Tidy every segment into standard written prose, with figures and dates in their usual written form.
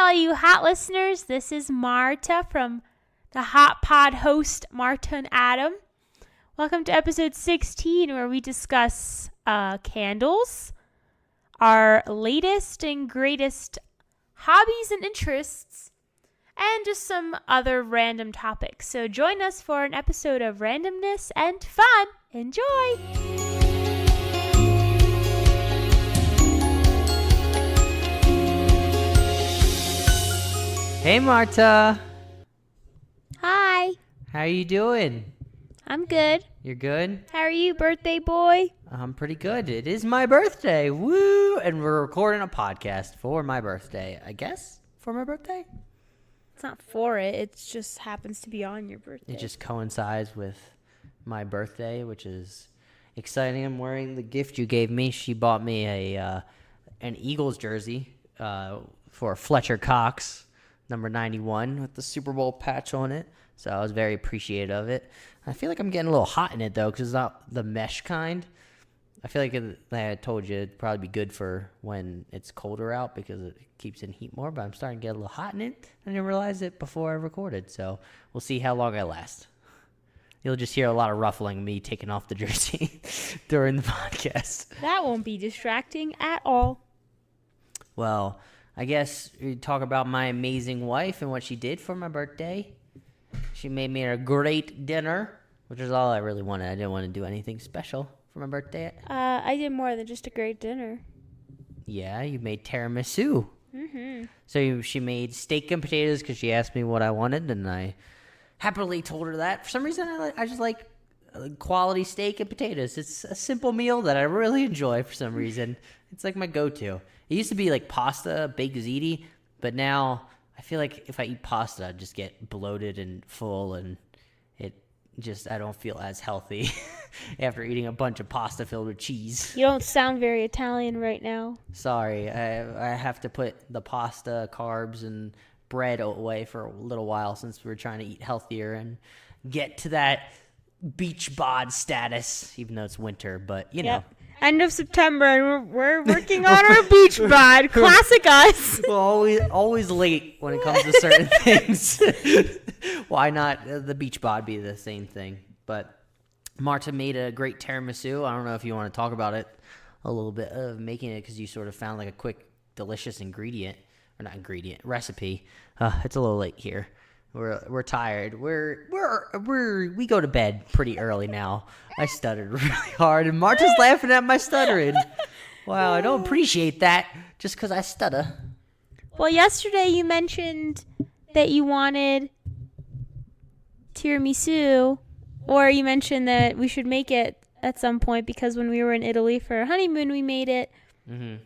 all you hot listeners. This is Marta from the Hot Pod host, Marta and Adam. Welcome to episode 16, where we discuss candles, our latest and greatest hobbies and interests, and just some other random topics. So join us for an episode of randomness and fun. Enjoy! Hey, Marta. Hi. How are you doing? I'm good. You're good? How are you, birthday boy? I'm pretty good. It is my birthday. Woo! And we're recording a podcast for my birthday. I guess for my birthday? It's not for it. It just happens to be on your birthday. It just coincides with my birthday, which is exciting. I'm wearing the gift you gave me. She bought me an Eagles jersey for Fletcher Cox, number 91, with the Super Bowl patch on it. So I was very appreciative of it. I feel like I'm getting a little hot in it, though, because it's not the mesh kind. I feel like I told you it'd probably be good for when it's colder out because it keeps in heat more, but I'm starting to get a little hot in it. I didn't realize it before I recorded, so we'll see how long I last. You'll just hear a lot of ruffling, me taking off the jersey during the podcast. That won't be distracting at all. Well, I guess we talk about my amazing wife and what she did for my birthday. She made me a great dinner, which is all I really wanted. I didn't want to do anything special for my birthday. I did more than just a great dinner. Yeah, you made tiramisu. Mm-hmm. So she made steak and potatoes because she asked me what I wanted, and I happily told her that. For some reason, I just like quality steak and potatoes. It's a simple meal that I really enjoy for some reason. It's like my go-to. It used to be like pasta, baked ziti, but now I feel like if I eat pasta, I just get bloated and full, and I don't feel as healthy after eating a bunch of pasta filled with cheese. You don't sound very Italian right now. Sorry, I have to put the pasta, carbs, and bread away for a little while since we're trying to eat healthier and get to that beach bod status, even though it's winter, but you know. End of September, and we're working on our beach bod. Classic us. Well, always late when it comes to certain things. Why not the beach bod be the same thing? But Marta made a great tiramisu. I don't know if you want to talk about it a little bit of making it because you sort of found like a quick, delicious recipe. It's a little late here. We're tired. We go to bed pretty early now. I stuttered really hard, and Marta's laughing at my stuttering. Wow, I don't appreciate that just because I stutter. Well, yesterday you mentioned that you wanted tiramisu, or you mentioned that we should make it at some point because when we were in Italy for our honeymoon, we made it. Mm-hmm.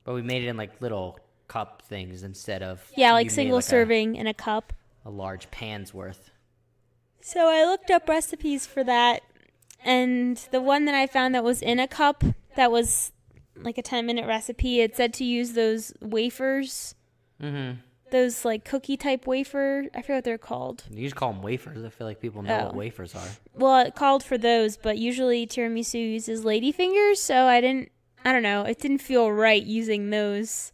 But we made it in like little cup things instead of like single serving in a cup. A large pan's worth. So I looked up recipes for that, and the one that I found that was in a cup, that was like a 10-minute recipe, it said to use those wafers. Mm-hmm. Those like cookie type wafer. I forget what they're called. You just call them wafers. I feel like people know what wafers are. Well, it called for those, but usually tiramisu uses ladyfingers, so I don't know. It didn't feel right using those.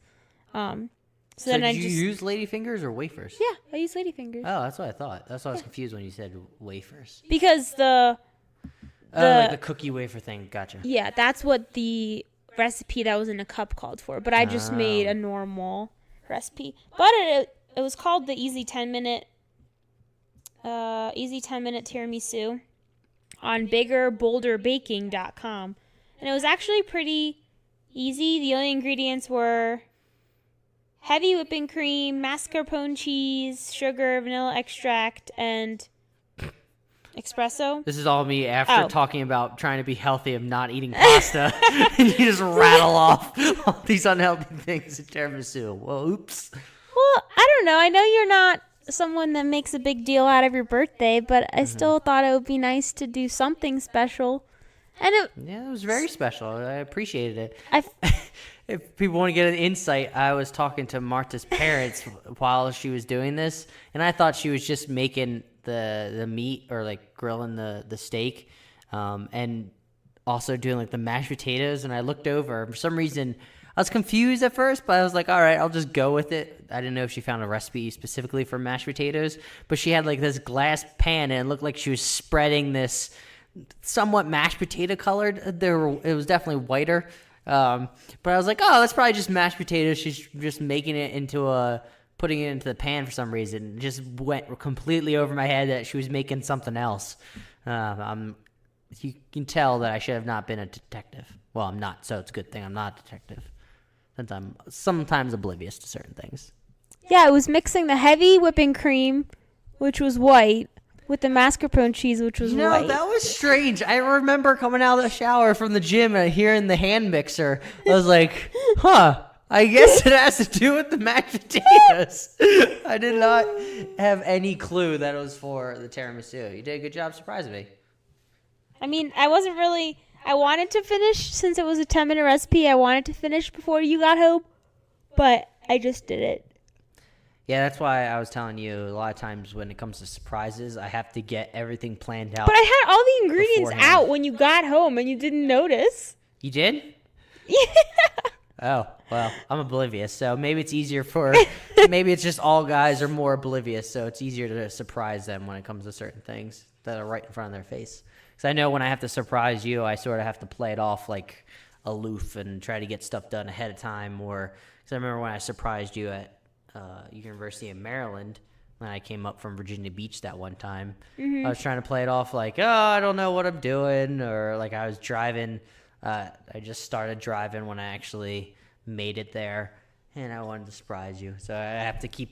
So did you use ladyfingers or wafers? Yeah, I use ladyfingers. Oh, that's what I thought. That's why I was confused when you said wafers. Because like the cookie wafer thing. Gotcha. Yeah, that's what the recipe that was in a cup called for. But I just made a normal recipe. But it was called the Easy 10-minute tiramisu on biggerbolderbaking.com. And it was actually pretty easy. The only ingredients were heavy whipping cream, mascarpone cheese, sugar, vanilla extract, and espresso. This is all me after talking about trying to be healthy of not eating pasta. And you just rattle off all these unhealthy things in tiramisu. Well, oops. Well, I don't know. I know you're not someone that makes a big deal out of your birthday, but I still thought it would be nice to do something special. And it was very special. I appreciated it. If people want to get an insight, I was talking to Marta's parents while she was doing this, and I thought she was just making the meat or like grilling the steak, and also doing like the mashed potatoes. And I looked over. For some reason, was confused at first, but I was like, all right, I'll just go with it. I didn't know if she found a recipe specifically for mashed potatoes, but she had like this glass pan, and it looked like she was spreading this somewhat mashed potato colored. It was definitely whiter. But I was like, oh, that's probably just mashed potatoes. She's just making it putting it into the pan for some reason. It just went completely over my head that she was making something else. You can tell that I should have not been a detective. Well, I'm not, so it's a good thing I'm not a detective, since I'm sometimes oblivious to certain things. Yeah, it was mixing the heavy whipping cream, which was white, with the mascarpone cheese, which was white. That was strange. I remember coming out of the shower from the gym and hearing the hand mixer. I was like, huh, I guess it has to do with the mashed potatoes. I did not have any clue that it was for the tiramisu. You did a good job surprising me. I mean, I wanted to finish, since it was a 10-minute recipe, I wanted to finish before you got home, but I just did it. Yeah, that's why I was telling you a lot of times when it comes to surprises, I have to get everything planned out. But I had all the ingredients beforehand. out when you got home and you didn't notice. You did? Yeah. Oh, well, I'm oblivious, so maybe it's easier maybe it's just all guys are more oblivious, so it's easier to surprise them when it comes to certain things that are right in front of their face. Because I know when I have to surprise you, I sort of have to play it off like aloof and try to get stuff done ahead of time. Because I remember when I surprised you at University of Maryland, when I came up from Virginia Beach that one time, I was trying to play it off like, oh, I don't know what I'm doing, or like I was driving. I just started driving when I actually made it there, and I wanted to surprise you. So I have to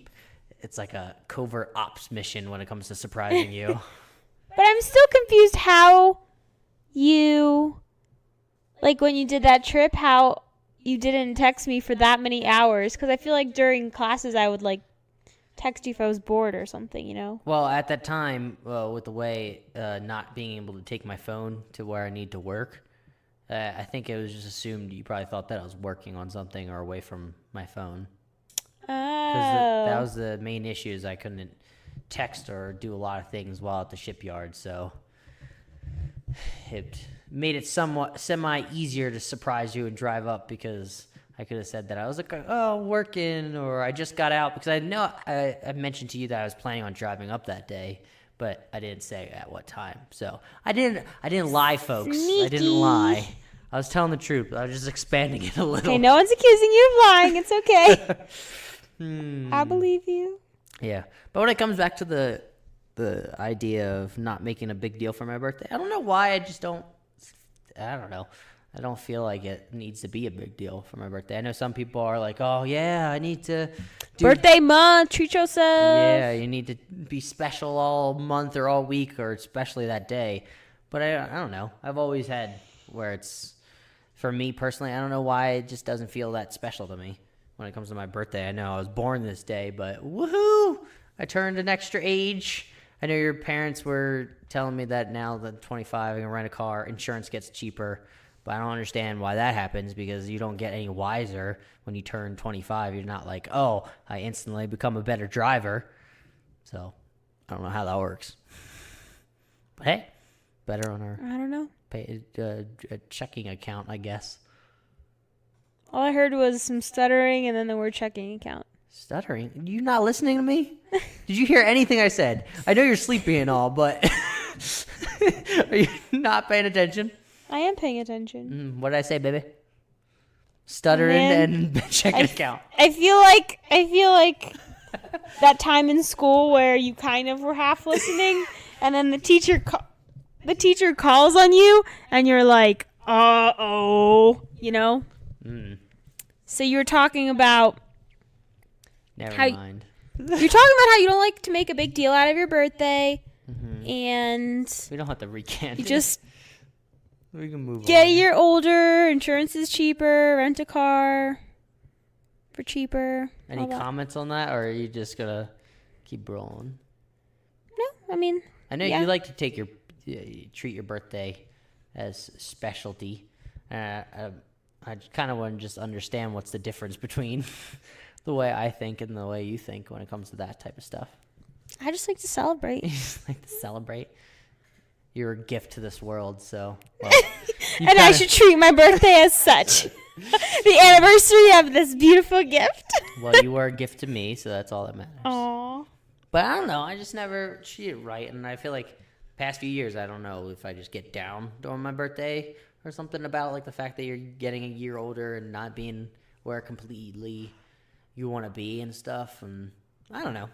it's like a covert ops mission when it comes to surprising you. But I'm still confused how you, like when you did that trip, how you didn't text me for that many hours. Because I feel like during classes I would like text you if I was bored or something, you know? Well, at that time, with the way not being able to take my phone to where I need to work, I think it was just assumed you probably thought that I was working on something or away from my phone. Because that was the main issue, is I couldn't text or do a lot of things while at the shipyard, so it made it somewhat semi-easier to surprise you and drive up, because I could have said that I was like, oh, working, or I just got out, because I know I mentioned to you that I was planning on driving up that day, but I didn't say at what time. So I didn't lie, folks. Sneaky. I didn't lie. I was telling the truth. I was just expanding it a little. Okay, no one's accusing you of lying. It's okay. I believe you. Yeah, but when it comes back to the idea of not making a big deal for my birthday, I don't know why. I don't know. I don't feel like it needs to be a big deal for my birthday. I know some people are like, oh, yeah, I need to birthday month, treat yourself. Yeah, you need to be special all month or all week, or especially that day. But I don't know. I've always had where it's, for me personally, I don't know why it just doesn't feel that special to me when it comes to my birthday. I know I was born this day, but woohoo! I turned an extra age. I know your parents were telling me that now that 25, I can rent a car, insurance gets cheaper. But I don't understand why that happens, because you don't get any wiser when you turn 25. You're not like, oh, I instantly become a better driver. So I don't know how that works. But hey, better on our I don't know. checking account, I guess. All I heard was some stuttering and then the word checking account. Stuttering? You not listening to me? Did you hear anything I said? I know you're sleepy and all, but are you not paying attention? I am paying attention. What did I say, baby? Stuttering and checking account. I feel like that time in school where you kind of were half listening, and then the teacher calls on you, and you're like, uh-oh, you know? So you were talking about... Never mind. You're talking about how you don't like to make a big deal out of your birthday, and... We don't have to recant you just... We can move on. Yeah, you're older, insurance is cheaper, rent a car for cheaper. Any comments on that, or are you just going to keep rolling? No, I mean... I know you like to treat your birthday as specialty. I kind of want to just understand what's the difference between the way I think and the way you think when it comes to that type of stuff. I just like to celebrate. You just like to celebrate. You're a gift to this world, so... Well. And I should treat my birthday as such. The anniversary of this beautiful gift. Well, you were a gift to me, so that's all that matters. Aww. But I don't know. I just never treated it right. And I feel like past few years, I don't know if I just get down during my birthday or something about like the fact that you're getting a year older and not being where completely you want to be and stuff. And I don't know.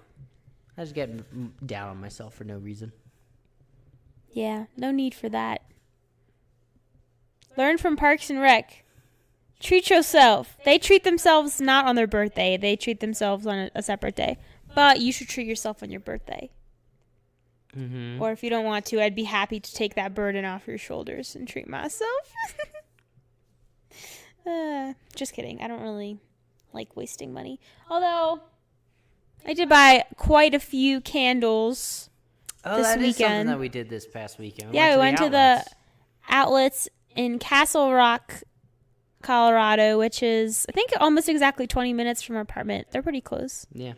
I just get down on myself for no reason. Yeah, no need for that. Learn from Parks and Rec. Treat yourself. They treat themselves not on their birthday. They treat themselves on a separate day. But you should treat yourself on your birthday. Mm-hmm. Or if you don't want to, I'd be happy to take that burden off your shoulders and treat myself. Just kidding. I don't really like wasting money. Although, I did buy quite a few candles this that weekend. Is something that we did this past weekend. We went to the outlets in Castle Rock, Colorado, which is, I think, almost exactly 20 minutes from our apartment. They're pretty close. Yeah.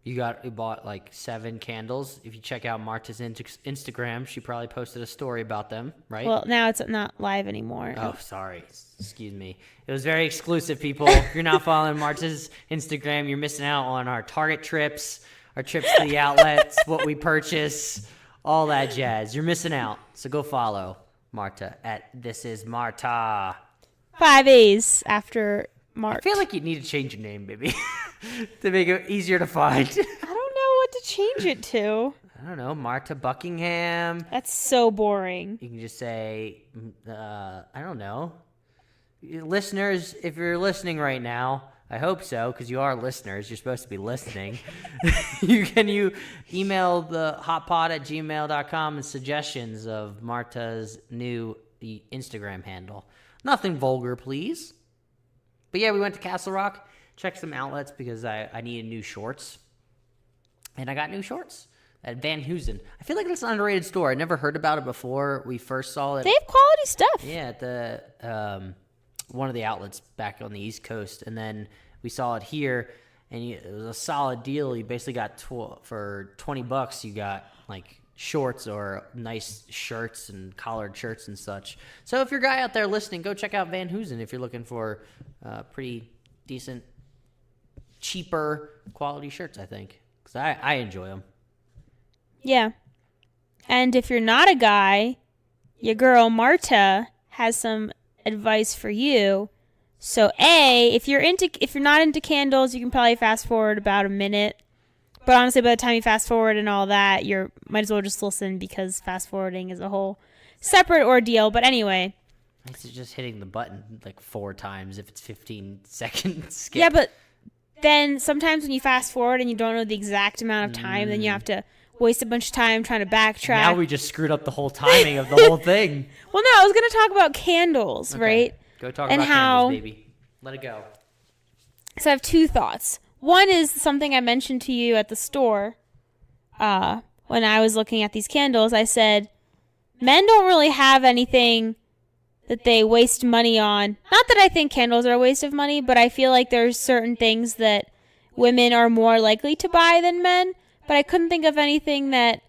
You bought like 7 candles. If you check out Marta's Instagram, she probably posted a story about them, right? Well, now it's not live anymore. Oh, sorry. Excuse me. It was very exclusive, people. If you're not following Marta's Instagram, you're missing out on our Target trips, our trips to the outlets, what we purchase, all that jazz. You're missing out. So go follow Marta at This Is Marta. 5 A's after Mark. I feel like you need to change your name, baby, to make it easier to find. I don't know what to change it to. I don't know, Marta Buckingham. That's so boring. You can just say, I don't know. Listeners, if you're listening right now, I hope so, because you are listeners. You're supposed to be listening. you email the hotpot@gmail.com and suggestions of Marta's new Instagram handle. Nothing vulgar, please. But yeah, we went to Castle Rock, checked some outlets because I needed new shorts. And I got new shorts at Van Heusen. I feel like it's an underrated store. I never heard about it before we first saw it. They have quality stuff. Yeah, at the one of the outlets back on the East Coast. And then we saw it here, and it was a solid deal. You basically got for $20, you got like shorts or nice shirts and collared shirts and such. So if you're a guy out there listening, go check out Van Heusen if you're looking for pretty decent, cheaper quality shirts, I think. Because I enjoy them. Yeah. And if you're not a guy, your girl Marta has some advice for you. So if you're not into candles, you can probably fast forward about a minute. But honestly, by the time you fast forward and all that, you might as well just listen, because fast forwarding is a whole separate ordeal. But anyway. It's just hitting the button like 4 times if it's 15 seconds skip. Yeah, but then sometimes when you fast forward and you don't know the exact amount of time, then you have to waste a bunch of time trying to backtrack. Now we just screwed up the whole timing of the whole thing. Well, no, I was going to talk about candles, right? Go talk about candles, baby. Let it go. So I have 2 thoughts. One is something I mentioned to you at the store when I was looking at these candles. I said, men don't really have anything that they waste money on. Not that I think candles are a waste of money, but I feel like there's certain things that women are more likely to buy than men. But I couldn't think of anything that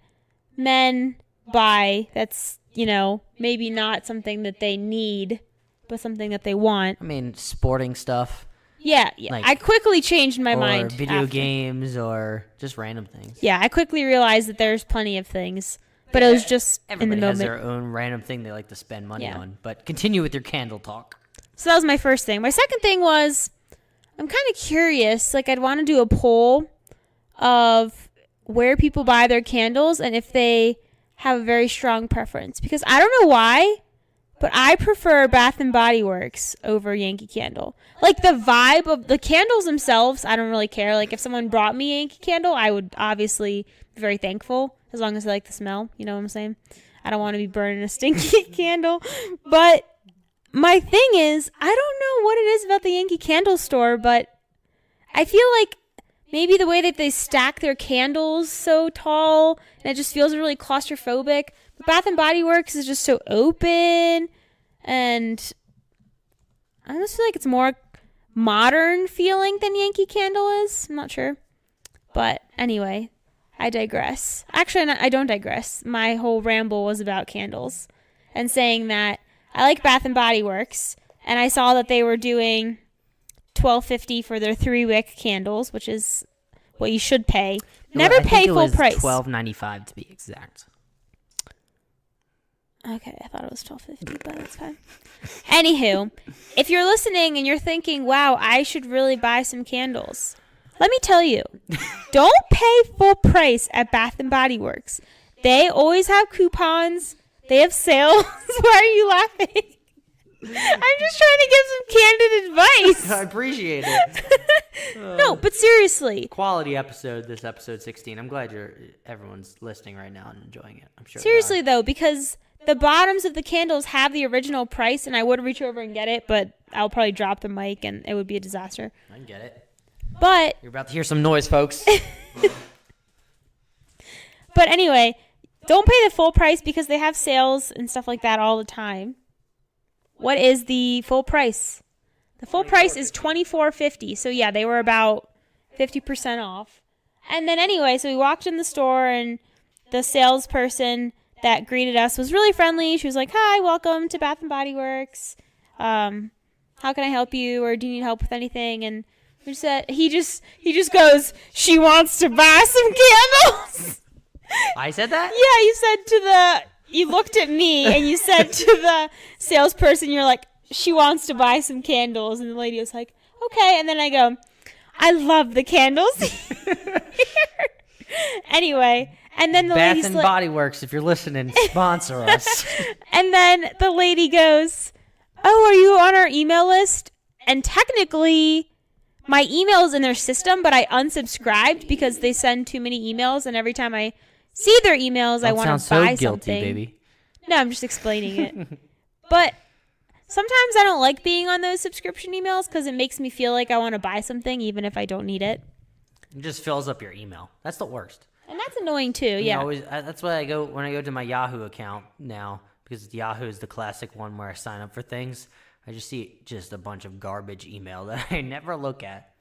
men buy that's, maybe not something that they need, but something that they want. I mean, sporting stuff. Yeah. Like, I quickly changed my mind. Or video games or just random things. Yeah, I quickly realized that there's plenty of things, but it was just in the moment. Everybody has their own random thing they like to spend money on. But continue with your candle talk. So that was my first thing. My second thing was, I'm kind of curious. Like, I'd want to do a poll of where people buy their candles and if they have a very strong preference. Because I don't know why, but I prefer Bath & Body Works over Yankee Candle. Like, the vibe of the candles themselves, I don't really care. Like, if someone brought me a Yankee Candle, I would obviously be very thankful, as long as I like the smell. You know what I'm saying? I don't want to be burning a stinky candle. But my thing is, I don't know what it is about the Yankee Candle store, but I feel like maybe the way that they stack their candles so tall, and it just feels really claustrophobic. But Bath & Body Works is just so open, and I almost feel like it's more modern feeling than Yankee Candle is. I'm not sure. But anyway, I digress. Actually, I don't digress. My whole ramble was about candles and saying that I like Bath and Body Works, and I saw that they were doing $12.50 for their 3-wick candles, which is what you should pay. Never pay full price. $12.95 to be exact. Okay, I thought it was $12.50, but that's fine. Anywho, if you're listening and you're thinking, wow, I should really buy some candles, let me tell you, don't pay full price at Bath and Body Works. They always have coupons. They have sales. Why are you laughing? I'm just trying to give some candid advice. I appreciate it. No, but seriously. Quality episode, this episode 16. I'm glad everyone's listening right now and enjoying it. I'm sure. Seriously, though, because the bottoms of the candles have the original price, and I would reach over and get it, but I'll probably drop the mic, and it would be a disaster. I can get it. But you're about to hear some noise, folks. But anyway, don't pay the full price because they have sales and stuff like that all the time. What is the full price? The full price is $24.50. So yeah, they were about 50% off. And then anyway, so we walked in the store, and the salesperson that greeted us was really friendly. She was like, "Hi, welcome to Bath and Body Works. How can I help you, or do you need help with anything?" And we said, he just goes, "She wants to buy some candles." I said that? Yeah, you looked at me and you said to the salesperson, you're like, "She wants to buy some candles." And the lady was like, "Okay." And then I go, "I love the candles here." Anyway, and then the Bath lady's and like, Body Works, if you're listening, sponsor us. And then the lady goes, "Oh, are you on our email list?" And technically, my email is in their system, but I unsubscribed because they send too many emails, and every time I see their emails, I want to buy so guilty, something. Baby. No, I'm just explaining it. But sometimes I don't like being on those subscription emails because it makes me feel like I want to buy something even if I don't need it. It just fills up your email. That's the worst. And that's annoying too, yeah. That's why I go when I go to my Yahoo account now, because Yahoo is the classic one where I sign up for things. I just see just a bunch of garbage email that I never look at.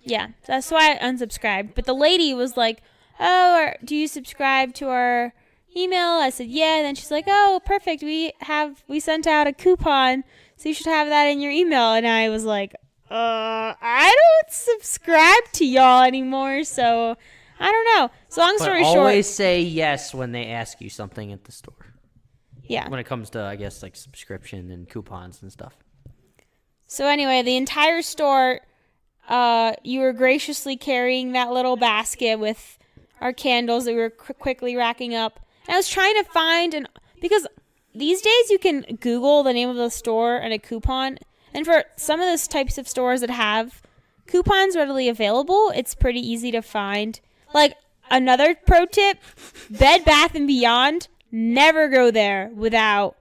Yeah, that's why I unsubscribed. But the lady was like, "Oh, do you subscribe to our email?" I said, "Yeah." And then she's like, "Oh, perfect. We sent out a coupon, so you should have that in your email." And I was like, I don't subscribe to y'all anymore, so I don't know. So long story short, always say yes when they ask you something at the store. Yeah. When it comes to, I guess, like subscription and coupons and stuff. So anyway, the entire store, you were graciously carrying that little basket with our candles that we were quickly racking up. And I was trying to find because these days you can Google the name of the store and a coupon. And for some of those types of stores that have coupons readily available, it's pretty easy to find. Like, another pro tip, Bed Bath & Beyond, never go there without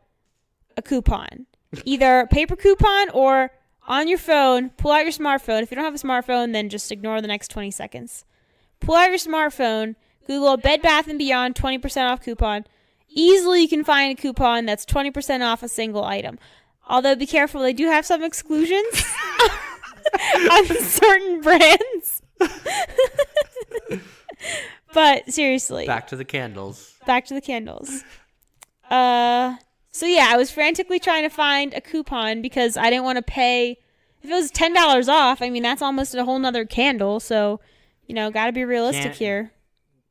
a coupon. Either a paper coupon or on your phone, pull out your smartphone. If you don't have a smartphone, then just ignore the next 20 seconds. Pull out your smartphone, Google Bed Bath & Beyond 20% off coupon. Easily you can find a coupon that's 20% off a single item. Although, be careful, they do have some exclusions on certain brands. But, seriously. Back to the candles. So, yeah, I was frantically trying to find a coupon because I didn't want to pay. If it was $10 off, I mean, that's almost a whole nother candle. So, got to be realistic here.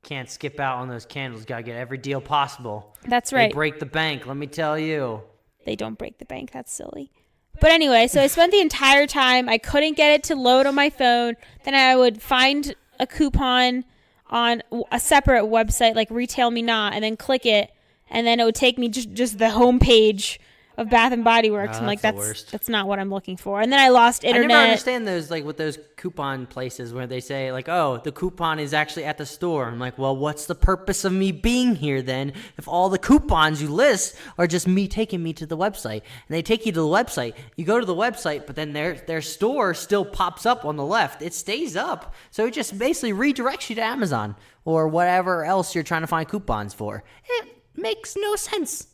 Can't skip out on those candles. Got to get every deal possible. That's right. They break the bank, let me tell you. They don't break the bank. That's silly. But anyway, so I spent the entire time. I couldn't get it to load on my phone. Then I would find a coupon on a separate website like Retail Me Not and then click it. And then it would take me just the homepage of Bath and Body Works. I'm like, that's not what I'm looking for. And then I lost internet. I never understand those, like with those coupon places where they say like, "Oh, the coupon is actually at the store." I'm like, well, what's the purpose of me being here then if all the coupons you list are just me taking me to the website? And they take you to the website. You go to the website, but then their store still pops up on the left. It stays up. So it just basically redirects you to Amazon or whatever else you're trying to find coupons for. It makes no sense.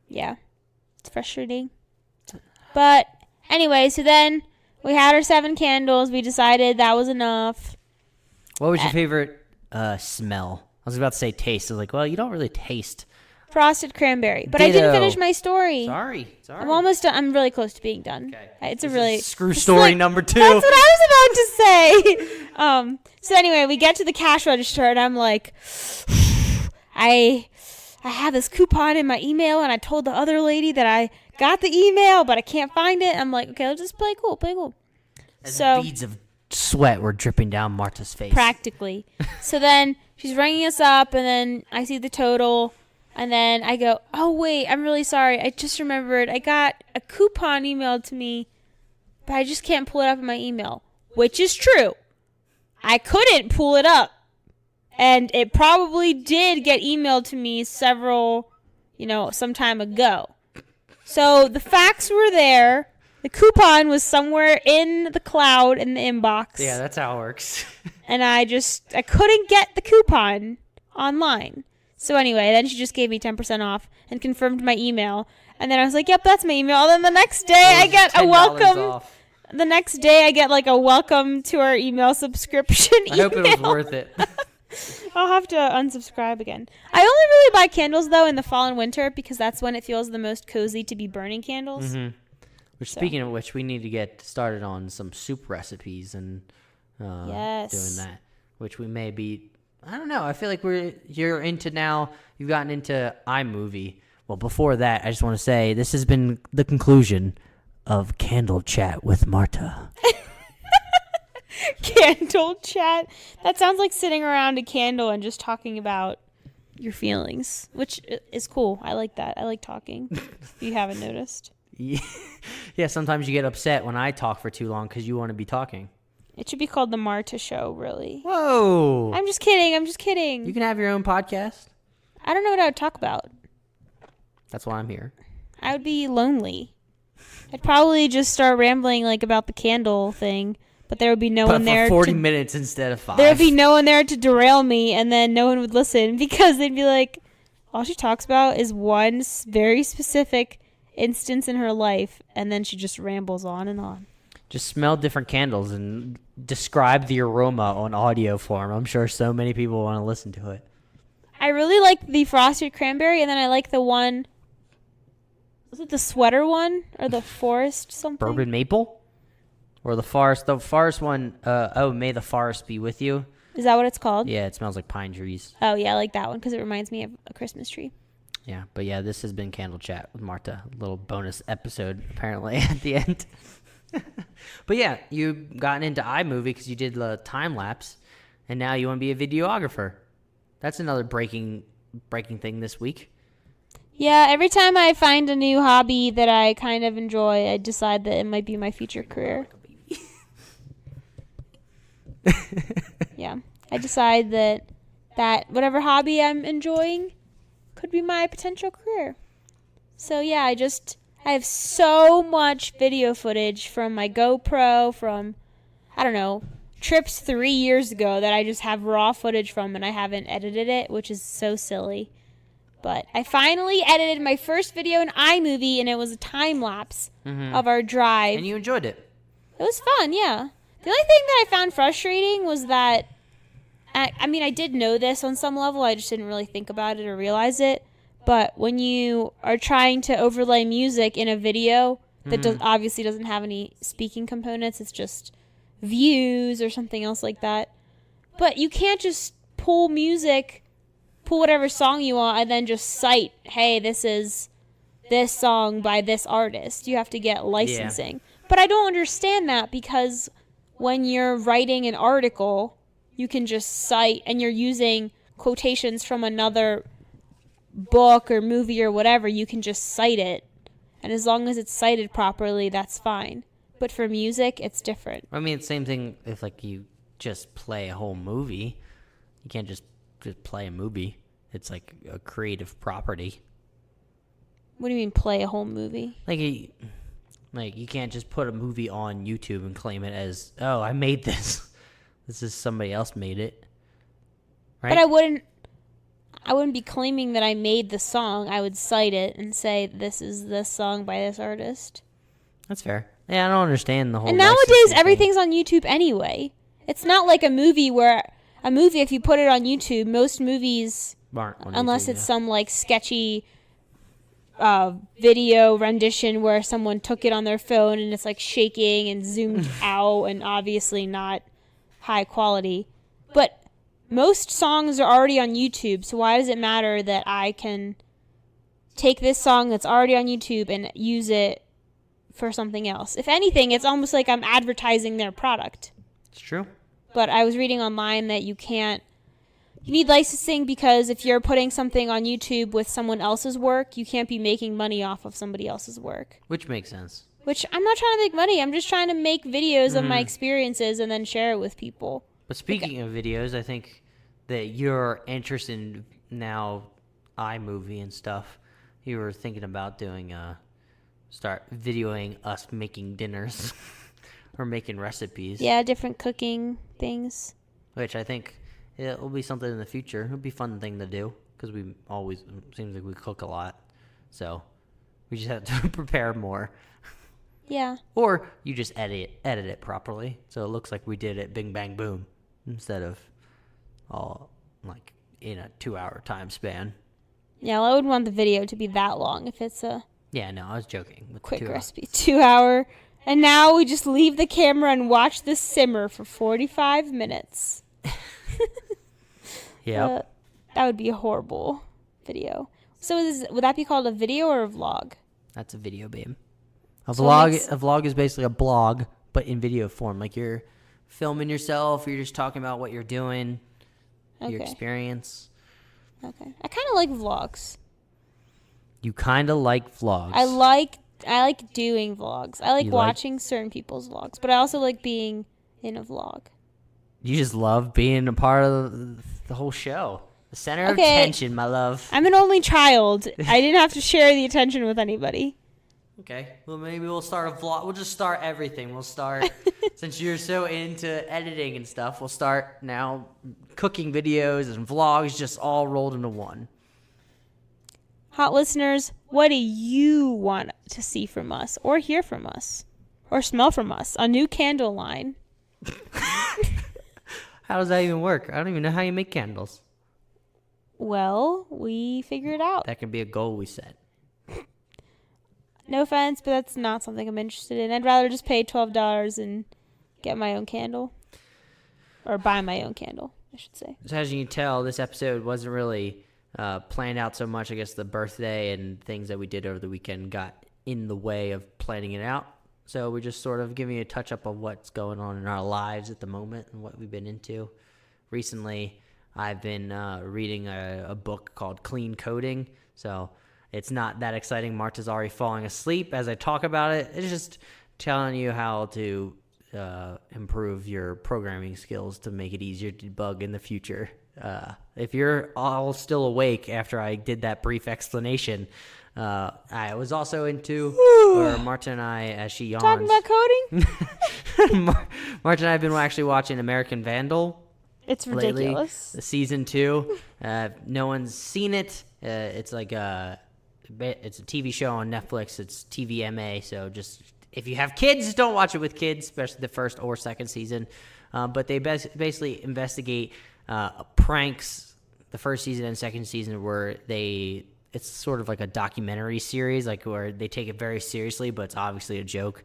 Yeah. It's frustrating. But anyway, so then we had our 7 candles. We decided that was enough. What was your favorite smell? I was about to say taste. I was like, well, you don't really taste Frosted cranberry. But I didn't Ditto. finish my story. Sorry. I'm almost done. I'm really close to being done. Okay. It's This a really is screw story number 2. That's what I was about to say. So anyway, we get to the cash register and I'm like, I have this coupon in my email and I told the other lady that I got the email, but I can't find it. I'm like, okay, let's just play cool. And So beads of sweat were dripping down Marta's face. practically. So then she's ringing us up and then I see the total. And then I go, oh, wait, I'm really sorry. I just remembered I got a coupon emailed to me, but I just can't pull it up in my email, which is true. I couldn't pull it up. And it probably did get emailed to me some time ago. So the facts were there. The coupon was somewhere in the cloud in the inbox. Yeah, that's how it works. And I couldn't get the coupon online. So anyway, then she just gave me 10% off and confirmed my email. And then I was like, yep, that's my email. And then the next day I get a welcome. Off. The next day I get like a welcome to our email subscription I hope it was worth it. I'll have to unsubscribe again. I only really buy candles, though, in the fall and winter because that's when it feels the most cozy to be burning candles. Mm-hmm. Speaking of which, we need to get started on some soup recipes and doing that, which we may be... I don't know. I feel like you're into now. You've gotten into iMovie. Well, before that, I just want to say this has been the conclusion of Candle Chat with Marta. Candle chat. That sounds like sitting around a candle and just talking about your feelings, which is cool. I like that. I like talking. If you haven't noticed. Yeah, sometimes you get upset when I talk for too long because you want to be talking. It should be called the Marta Show, really. Whoa. I'm just kidding. You can have your own podcast. I don't know what I would talk about. That's why I'm here. I would be lonely. I'd probably just start rambling like about the candle thing, but there would be no one there. 40 minutes instead of 5. There would be no one there to derail me, and then no one would listen because they'd be like, all she talks about is one very specific instance in her life, and then she just rambles on and on. Just smell different candles and describe the aroma on audio form. I'm sure so many people want to listen to it. I really like the frosted cranberry, and then I like the one. Was it the sweater one or the forest something? Bourbon maple, or the forest. The forest one. May the forest be with you. Is that what it's called? Yeah, it smells like pine trees. Oh yeah, I like that one because it reminds me of a Christmas tree. Yeah, but yeah, this has been Candle Chat with Marta. A little bonus episode apparently at the end. But yeah, you've gotten into iMovie because you did the time lapse, and now you want to be a videographer. That's another breaking thing this week. Yeah, every time I find a new hobby that I kind of enjoy, I decide that it might be my future career. Yeah, I decide that whatever hobby I'm enjoying could be my potential career. So yeah, I have so much video footage from my GoPro from, I don't know, trips 3 years ago that I just have raw footage from and I haven't edited it, which is so silly. But I finally edited my first video in iMovie, and it was a time lapse of our drive. And you enjoyed it. It was fun, yeah. The only thing that I found frustrating was that, I did know this on some level, I just didn't really think about it or realize it. But when you are trying to overlay music in a video that obviously doesn't have any speaking components, it's just views or something else like that. But you can't just pull whatever song you want and then just cite, hey, this is this song by this artist. You have to get licensing. Yeah. But I don't understand that because when you're writing an article, you can just cite and you're using quotations from another book or movie or whatever, you can just cite it, and as long as it's cited properly, that's fine. But for music, it's different. I mean, it's the same thing if like you just play a whole movie. You can't just play a movie. It's like a creative property. What do you mean play a whole movie? Like you can't just put a movie on YouTube and claim it as, oh, I made this. This is somebody else made it. Right? But I wouldn't be claiming that I made the song. I would cite it and say, this is this song by this artist. That's fair. Yeah, I don't understand the whole And nowadays, everything's on YouTube anyway. It's not like a movie, if you put it on YouTube, most movies aren't on unless YouTube, it's some like sketchy video rendition where someone took it on their phone and it's like shaking and zoomed out and obviously not high quality. But most songs are already on YouTube, so why does it matter that I can take this song that's already on YouTube and use it for something else? If anything, it's almost like I'm advertising their product. It's true. But I was reading online that you need licensing because if you're putting something on YouTube with someone else's work, you can't be making money off of somebody else's work. Which makes sense. Which I'm not trying to make money. I'm just trying to make videos of my experiences and then share it with people. But speaking of videos, I think that you're interested in now iMovie and stuff. You were thinking about doing start videoing us making dinners or making recipes. Yeah, different cooking things. Which I think it will be something in the future. It'll be a fun thing to do because we always seems like we cook a lot. So we just have to prepare more. Yeah. Or you just edit it properly so it looks like we did it bing bang boom instead of all like in a 2-hour time span. Yeah, well, I wouldn't want the video to be that long if it's a Yeah, no, I was joking. With quick 2 hours. recipe. 2 hour. And now we just leave the camera and watch this simmer for 45 minutes. Yeah. That would be a horrible video. So would that be called a video or a vlog? That's a video, babe. A So vlog is basically a blog, but in video form. Like you're filming yourself, you're just talking about what you're doing, your experience. Okay. I kind of like vlogs. You kind of like vlogs. I like doing vlogs. I like You watching certain people's vlogs, but I also like being in a vlog. You just love being a part of the whole show. The center of Okay. attention, my love. I'm an only child. I didn't have to share the attention with anybody. Okay. Well, maybe we'll start a vlog. We'll just start everything. We'll start, since you're so into editing and stuff, we'll start now cooking videos and vlogs just all rolled into one. Hot listeners, what do you want to see from us or hear from us or smell from us? A new candle line. How does that even work? I don't even know how you make candles. Well, we figured it out. That could be a goal we set. No offense, but that's not something I'm interested in. I'd rather just pay $12 and get my own candle. Or buy my own candle, I should say. So as you can tell, this episode wasn't really planned out so much. I guess the birthday and things that we did over the weekend got in the way of planning it out. So we're just sort of giving you a touch-up of what's going on in our lives at the moment and what we've been into. Recently, I've been reading a book called Clean Coding. So it's not that exciting. Marta's already falling asleep as I talk about it. It's just telling you how to improve your programming skills to make it easier to debug in the future. If you're all still awake after I did that brief explanation, I was also into, or Marta and I, as she yawns. Talking about coding? Marta and I have been actually watching American Vandal. It's Lately, ridiculous. season 2. No one's seen it. It's like it's a TV show on Netflix. It's TVMA. So just if you have kids, don't watch it with kids, especially the first or second season. But they basically investigate pranks. The first season and second season where it's sort of like a documentary series, like where they take it very seriously, but it's obviously a joke.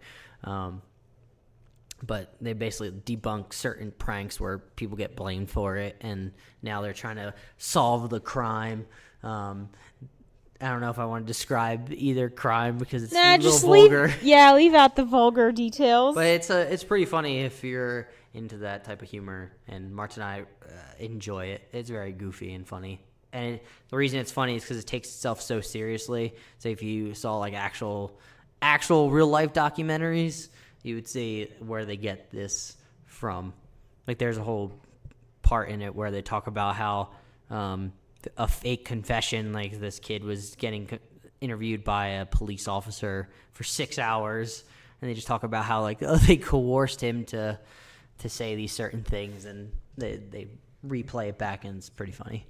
But they basically debunk certain pranks where people get blamed for it, and now they're trying to solve the crime. I don't know if I want to describe either crime because it's a little vulgar. Leave out the vulgar details. But it's pretty funny if you're into that type of humor, and Marta and I enjoy it. It's very goofy and funny. And the reason it's funny is because it takes itself so seriously. So if you saw like actual real life documentaries, you would see where they get this from. Like there's a whole part in it where they talk about how a fake confession, like this kid was getting interviewed by a police officer for 6 hours, and they just talk about how like they coerced him to say these certain things, and they replay it back, and it's pretty funny.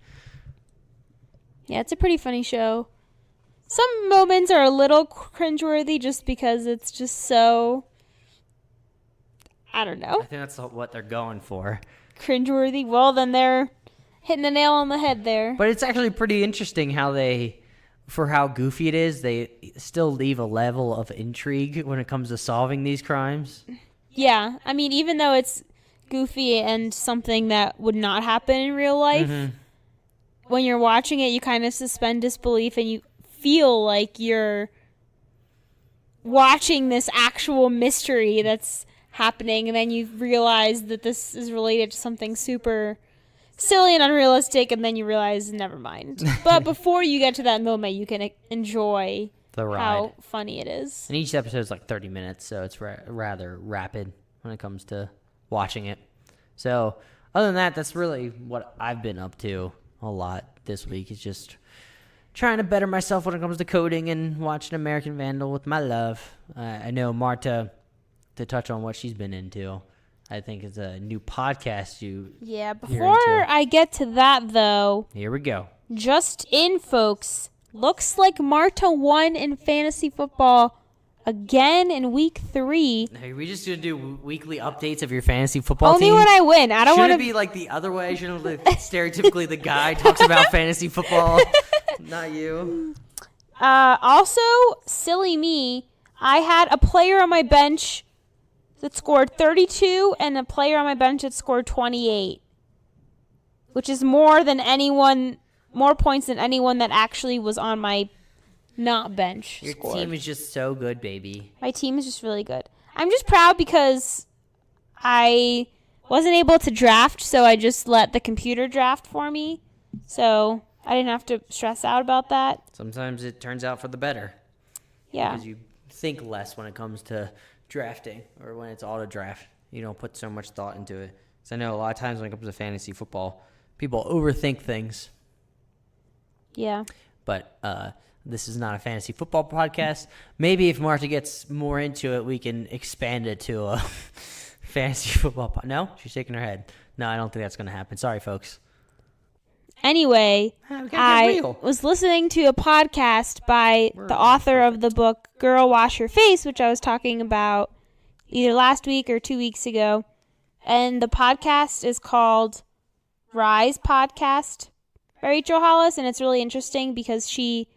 Yeah, it's a pretty funny show. Some moments are a little cringeworthy just because it's just so, I don't know, I think that's what they're going for. cringeworthy. Well, then they're hitting the nail on the head there. But it's actually pretty interesting how for how goofy it is, they still leave a level of intrigue when it comes to solving these crimes. Yeah, I mean, even though it's goofy and something that would not happen in real life, when you're watching it, you kind of suspend disbelief and you feel like you're watching this actual mystery that's happening, and then you realize that this is related to something super silly and unrealistic, and then you realize, never mind. But before you get to that moment, you can enjoy The ride. how funny it is. And each episode is like 30 minutes, so it's rather rapid when it comes to watching it. So other than that, that's really what I've been up to a lot this week, is just trying to better myself when it comes to coding and watching American Vandal with my love. I know Marta, to touch on what she's been into, I think it's a new podcast Yeah, before I get to that, though, here we go. Just in, folks. Looks like Marta won in fantasy football again in week 3. Are we just going to do weekly updates of your fantasy football Only team? when I win. I don't want to be like the other way. Shouldn't stereotypically the guy talks about fantasy football, not you. Also, silly me, I had a player on my bench that scored 32 and a player on my bench that scored 28, which is more points than anyone that actually was on my not bench Your scored. team is just so good, baby. My team is just really good. I'm just proud because I wasn't able to draft, so I just let the computer draft for me. So I didn't have to stress out about that. Sometimes it turns out for the better. Yeah. Because you think less when it comes to drafting, or when it's auto draft. You don't put so much thought into it. Because I know a lot of times when it comes to fantasy football, people overthink things. Yeah. But this is not a fantasy football podcast. Maybe if Marta gets more into it, we can expand it to a fantasy football No? She's shaking her head. No, I don't think that's going to happen. Sorry, folks. Anyway, I was listening to a podcast by the author of the book Girl Wash Your Face, which I was talking about either last week or 2 weeks ago. And the podcast is called Rise Podcast by Rachel Hollis, and it's really interesting because she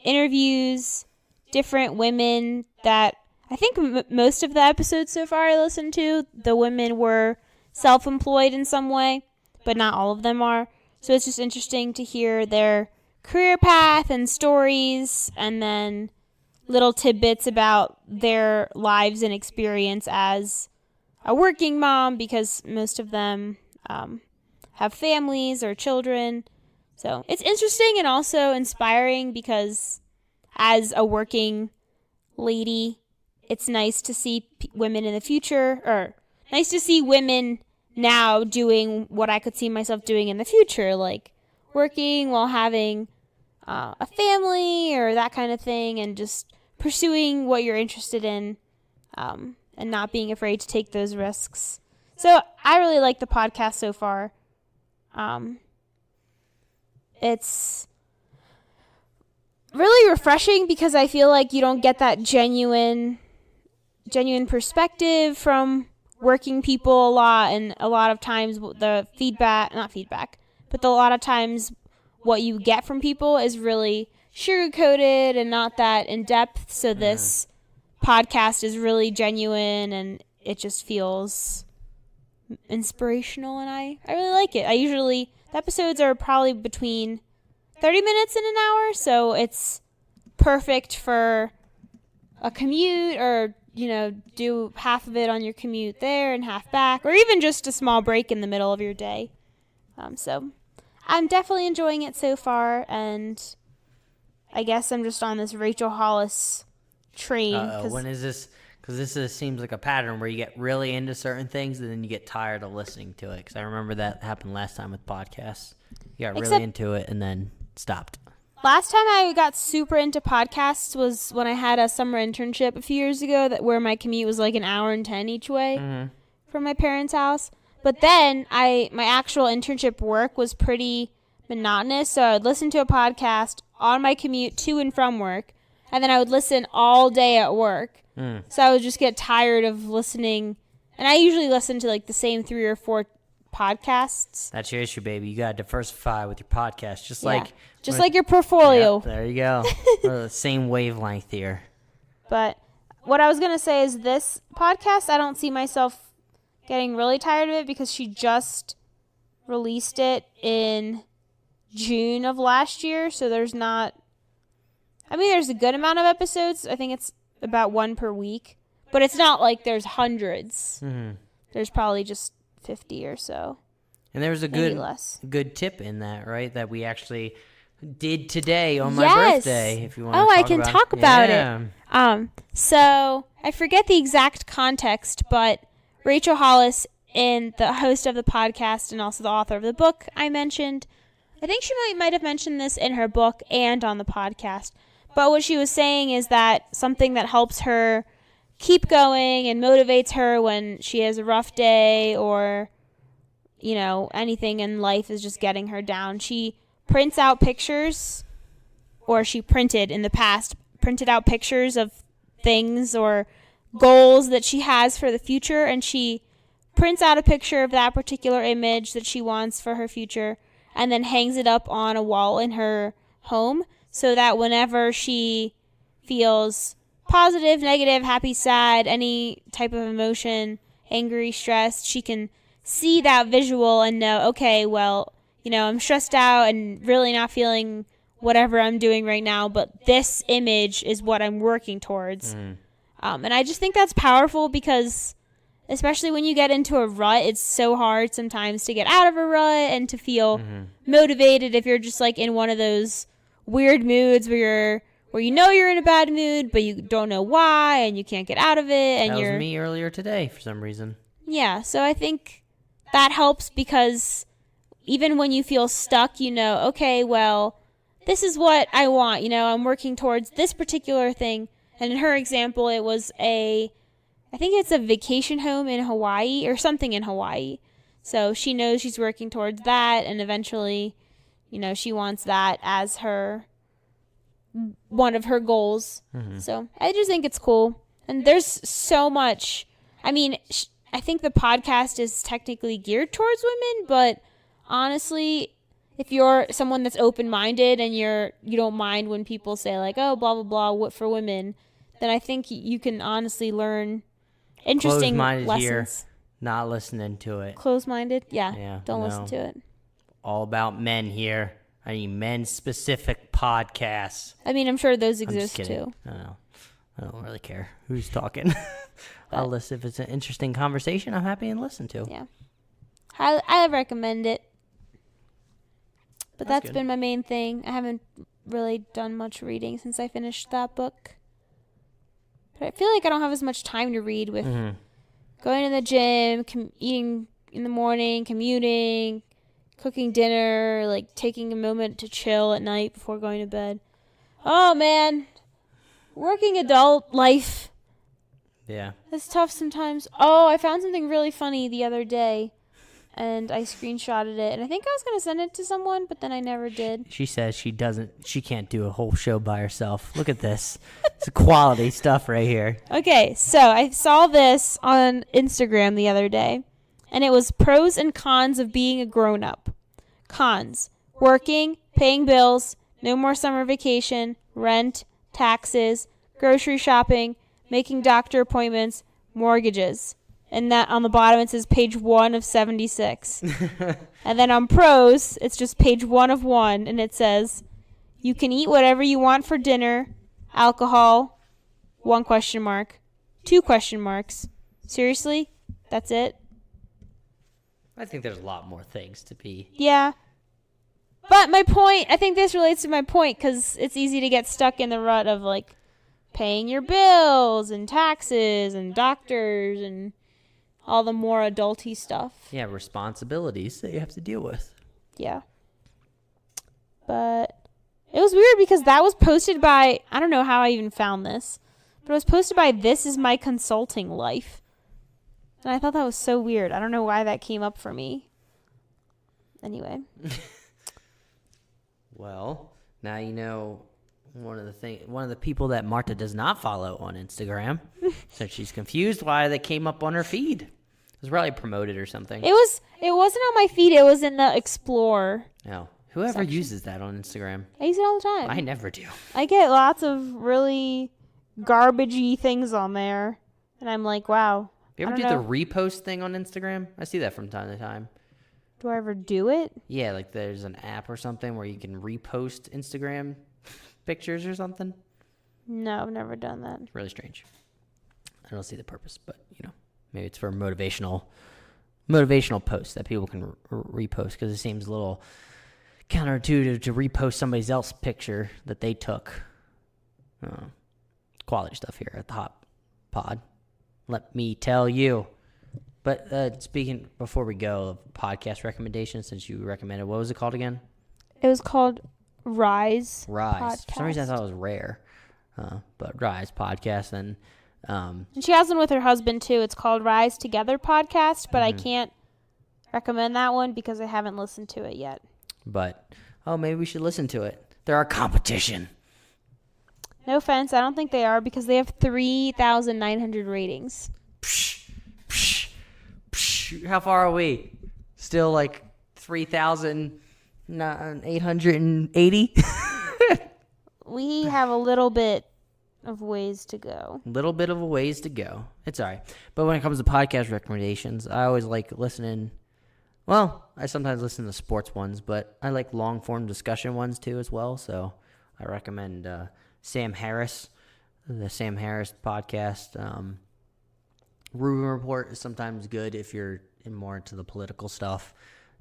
interviews different women that I think most of the episodes so far I listened to, the women were self-employed in some way, but not all of them are. So it's just interesting to hear their career path and stories, and then little tidbits about their lives and experience as a working mom, because most of them have families or children. So it's interesting and also inspiring, because as a working lady, it's nice to see women in the future, or nice to see women now doing what I could see myself doing in the future, like working while having a family or that kind of thing, and just pursuing what you're interested in, and not being afraid to take those risks. So I really like the podcast so far. It's really refreshing because I feel like you don't get that genuine perspective from working people a lot, and a lot of times a lot of times what you get from people is really sugar-coated and not that in-depth. So this podcast is really genuine, and it just feels inspirational, and I really like it. The episodes are probably between 30 minutes and an hour, so it's perfect for a commute, or do half of it on your commute there and half back, or even just a small break in the middle of your day. So I'm definitely enjoying it so far, and I guess I'm just on this Rachel Hollis train. When is this? Because this seems like a pattern where you get really into certain things and then you get tired of listening to it. Because I remember that happened last time with podcasts. You got really into it and then stopped. Last time I got super into podcasts was when I had a summer internship a few years ago, where my commute was like an hour and 10 each way from my parents' house. But then my actual internship work was pretty monotonous, so I would listen to a podcast on my commute to and from work, and then I would listen all day at work. So I would just get tired of listening, and I usually listen to like the same 3 or 4 podcasts. That's your issue, baby. You got to diversify with your podcast, just Yeah. like Like your portfolio. Yep, there you go. We're the same wavelength here. But what I was going to say is this podcast, I don't see myself getting really tired of it because she just released it in June of last year. So there's a good amount of episodes. I think it's about one per week. But it's not like there's hundreds. Mm-hmm. There's probably just 50 or so. And there was a good tip in that, right? That we actually did today on my birthday. If you want to talk I can talk about it. So I forget the exact context, but Rachel Hollis, and the host of the podcast and also the author of the book I mentioned, I think she might have mentioned this in her book and on the podcast. But what she was saying is that something that helps her keep going and motivates her when she has a rough day or, anything in life is just getting her down. She prints out pictures, or she printed out pictures of things or goals that she has for the future, and she prints out a picture of that particular image that she wants for her future and then hangs it up on a wall in her home so that whenever she feels positive, negative, happy, sad, any type of emotion, angry, stressed, she can see that visual and know, okay, well, I'm stressed out and really not feeling whatever I'm doing right now, but this image is what I'm working towards. And I just think that's powerful because especially when you get into a rut, it's so hard sometimes to get out of a rut and to feel motivated if you're just like in one of those weird moods where you're in a bad mood, but you don't know why and you can't get out of it. And that was me earlier today for some reason. Yeah, so I think that helps because even when you feel stuck, okay, well, this is what I want. I'm working towards this particular thing. And in her example, it was I think it's a vacation home in Hawaii or something in Hawaii. So she knows she's working towards that, and eventually, she wants that as one of her goals. So I just think it's cool. And there's so much. I think the podcast is technically geared towards women, but honestly, if you're someone that's open-minded and you don't mind when people say like, oh, blah, blah, blah, what for women, then I think you can honestly learn interesting lessons. Here, not listening to it. Closed-minded? Yeah. Don't listen to it. All about men here. I mean, men-specific podcasts. I'm sure those exist too. I don't really care who's talking. I'll listen. If it's an interesting conversation, I'm happy and listen to. Yeah. I recommend it. But that's been my main thing. I haven't really done much reading since I finished that book. But I feel like I don't have as much time to read with going to the gym, eating in the morning, commuting, cooking dinner, like taking a moment to chill at night before going to bed. Oh, man. Working adult life. Yeah. It's tough sometimes. Oh, I found something really funny the other day. And I screenshotted it, and I think I was going to send it to someone, but then I never did. She says she can't do a whole show by herself. Look at this. It's quality stuff right here. Okay, so I saw this on Instagram the other day, and it was pros and cons of being a grown-up. Cons: working, paying bills, no more summer vacation, rent, taxes, grocery shopping, making doctor appointments, mortgages. And that on the bottom it says page 1 of 76. And then on pros, it's just page 1 of 1, and it says, you can eat whatever you want for dinner, alcohol, 1 question mark, 2 question marks. Seriously? That's it? I think there's a lot more things to be. Yeah. But my point, I think this relates to my point, because it's easy to get stuck in the rut of like paying your bills and taxes and doctors and all the more adulty stuff. Yeah, responsibilities that you have to deal with. Yeah. But it was weird because that was posted by, I don't know how I even found this, but it was posted by This Is My Consulting Life. And I thought that was so weird. I don't know why that came up for me. Anyway. Well, now you know one of the people that Marta does not follow on Instagram. So she's confused why they came up on her feed. It was probably promoted or something. It wasn't on my feed. It was in the Explore. No. Whoever section. uses that on Instagram? I use it all the time. I never do. I get lots of really garbagey things on there. And I'm like, wow. You ever do the repost thing on Instagram? I see that from time to time. Do I ever do it? Yeah, like there's an app or something where you can repost Instagram pictures or something. No, I've never done that. It's really strange. I don't see the purpose, but maybe it's for motivational posts that people can repost, because it seems a little counterintuitive to repost somebody else's picture that they took. Quality stuff here at the Hot Pod. Let me tell you. But speaking, before we go, of podcast recommendations, since you recommended, what was it called again? It was called Rise. Rise. For some reason I thought it was Rare. But Rise Podcast. And she has one with her husband, too. It's called Rise Together Podcast, but I can't recommend that one because I haven't listened to it yet. But, maybe we should listen to it. They're our competition. No offense, I don't think they are, because they have 3,900 ratings. How far are we? Still like 3,880? We have a little bit of ways to go. Little bit of a ways to go. It's all right. But when it comes to podcast recommendations, I always like listening. Well, I sometimes listen to sports ones, but I like long-form discussion ones too as well. So I recommend Sam Harris, the Sam Harris podcast. Rubin Report is sometimes good if you're more into the political stuff.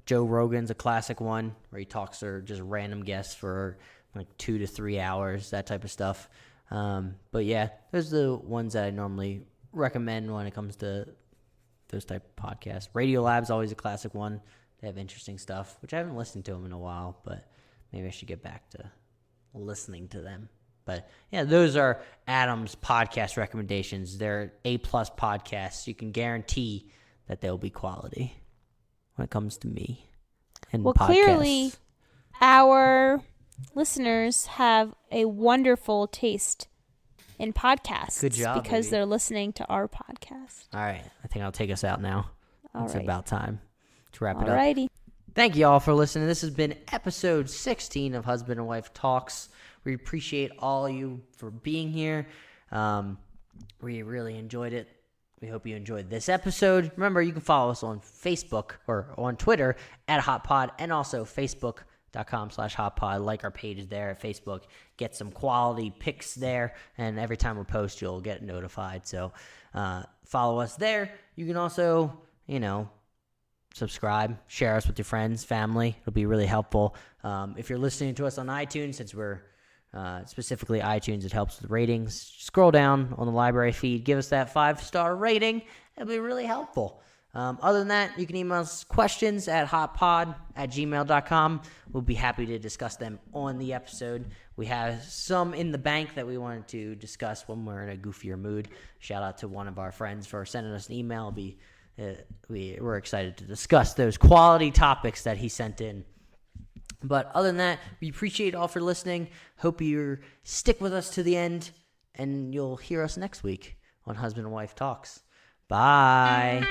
Joe Rogan's a classic one where he talks to just random guests for like 2 to 3 hours, that type of stuff. But yeah, those are the ones that I normally recommend when it comes to those type of podcasts. Radiolab's always a classic one. They have interesting stuff, which I haven't listened to them in a while, but maybe I should get back to listening to them. But yeah, those are Adam's podcast recommendations. They're A+ podcasts. You can guarantee that they'll be quality when it comes to me and podcasts. Clearly, our listeners have a wonderful taste in podcasts. Good job, because baby. they're listening to our podcast. All right, I think I'll take us out now. It's about time to wrap it up. Alrighty. Thank you all for listening. This has been episode 16 of Husband and Wife Talks. We appreciate all you for being here. We really enjoyed it. We hope you enjoyed this episode. Remember, you can follow us on Facebook or on Twitter at HotPod, and also Facebook.com/HotPod. Like our pages there at Facebook. Get some quality pics there, and every time we post, you'll get notified. So follow us there. You can also, subscribe, share us with your friends, family. It'll be really helpful. If you're listening to us on iTunes, since we're specifically iTunes, it helps with ratings. Scroll down on the library feed, give us that 5-star rating. It'll be really helpful. Other than that, you can email us questions at hotpod@gmail.com. We'll be happy to discuss them on the episode. We have some in the bank that we wanted to discuss when we're in a goofier mood. Shout out to one of our friends for sending us an email. We're excited to discuss those quality topics that he sent in. But other than that, we appreciate all for listening. Hope you stick with us to the end, and you'll hear us next week on Husband and Wife Talks. Bye.